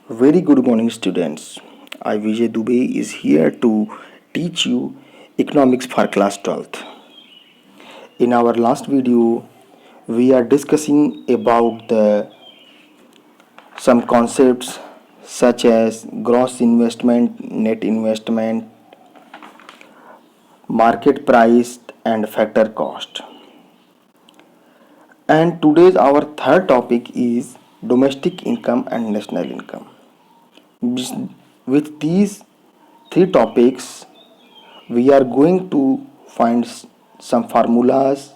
Very good morning, students. I Vijay Dubey is here to teach you economics for class 12th. In our last video, we are discussing about the some concepts such as gross investment, net investment, market price, and factor cost. And today's our third topic is domestic income and national income. With these three topics, we are going to find some formulas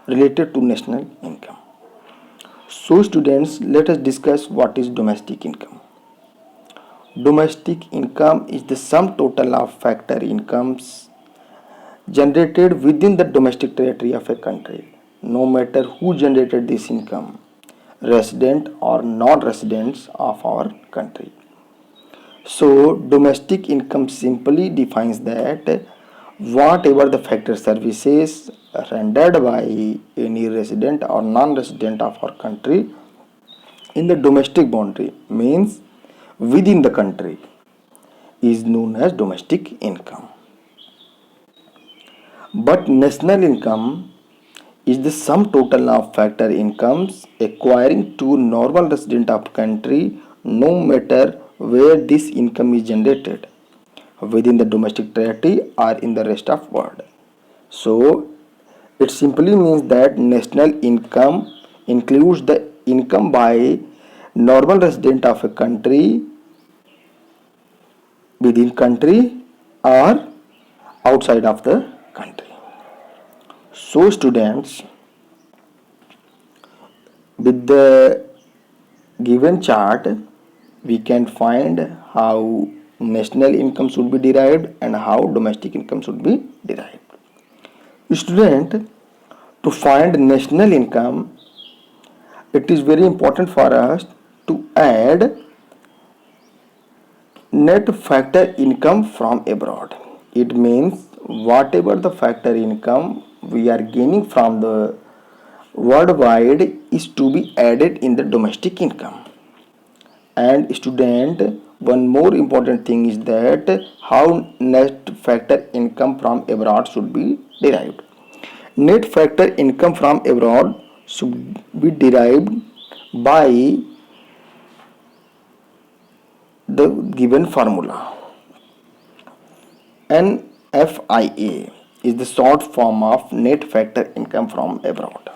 related to national income. So, students, let us discuss what is domestic income. Domestic income is the sum total of factor incomes generated within the domestic territory of a country, no matter who generated this income, resident or non residents of our country. So, domestic income simply defines that whatever the factor services rendered by any resident or non-resident of our country in the domestic boundary means within the country is known as domestic income. But national income is the sum total of factor incomes acquiring to normal resident of country no matter where this income is generated within the domestic territory or in the rest of world. So it simply means that national income includes the income by normal resident of a country within country or outside of the country. So students, with the given chart we can find how national income should be derived and how domestic income should be derived. Student, to find national income, it is very important for us to add net factor income from abroad. It means whatever the factor income we are gaining from the worldwide is to be added in the domestic income. And student, one more important thing is that how net factor income from abroad should be derived. Net factor income from abroad should be derived by the given formula. NFIA is the short form of net factor income from abroad.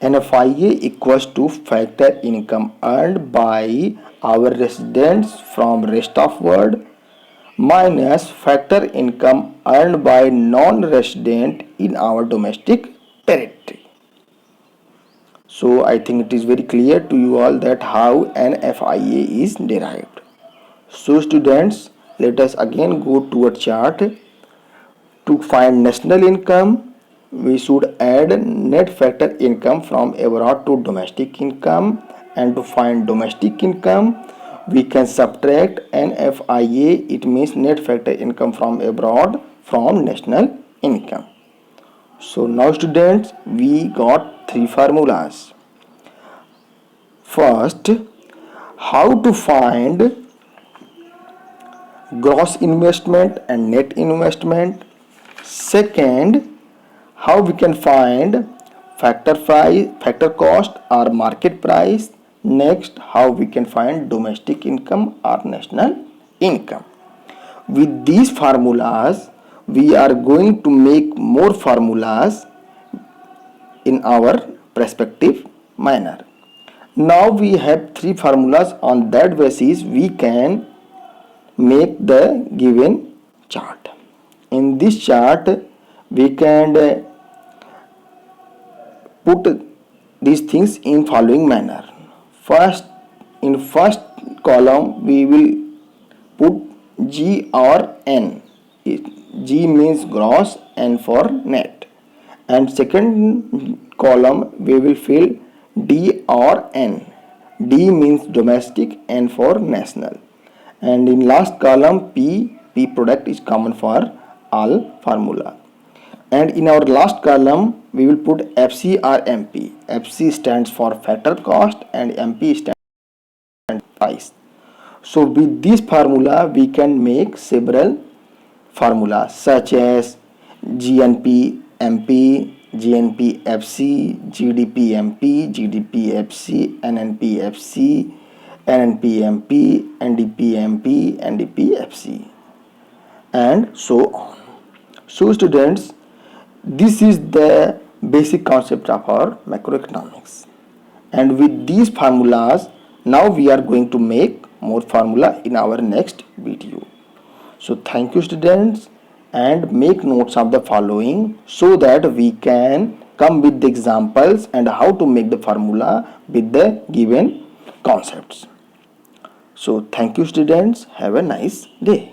NFIA equals to factor income earned by our residents from rest of world minus factor income earned by non-resident in our domestic territory. So I think it is very clear to you all that how NFIA is derived. So students, let us again go to a chart. To find national income, we should add net factor income from abroad to domestic income, and to find domestic income, we can subtract NFIA, it means net factor income from abroad, from national income. So now students, we got three formulas. First, how to find gross investment and net investment. Second, how we can find factor price, factor cost or market price. Next, how we can find domestic income or national income. With these formulas, we are going to make more formulas in our respective manner. Now we have three formulas. On that basis, we can make the given chart. In this chart, we can put these things in following manner. First, in first column, we will put G or N. G means gross, N for net. And second column, we will fill D or N. D means domestic, N for national. And in last column, P product is common for all formula. And in our last column, we will put FC or MP. FC stands for factor cost and MP stands for price. So with this formula we can make several formulas such as GNP MP, GNP FC, GDP MP, GDP FC, NNP FC, NNP MP, NDP MP, NDP FC, and so on. So students, this is the basic concept of our macroeconomics, and with these formulas now we are going to make more formula in our next video. So thank you students, and make notes of the following so that we can come with the examples and how to make the formula with the given concepts. So thank you students, have a nice day.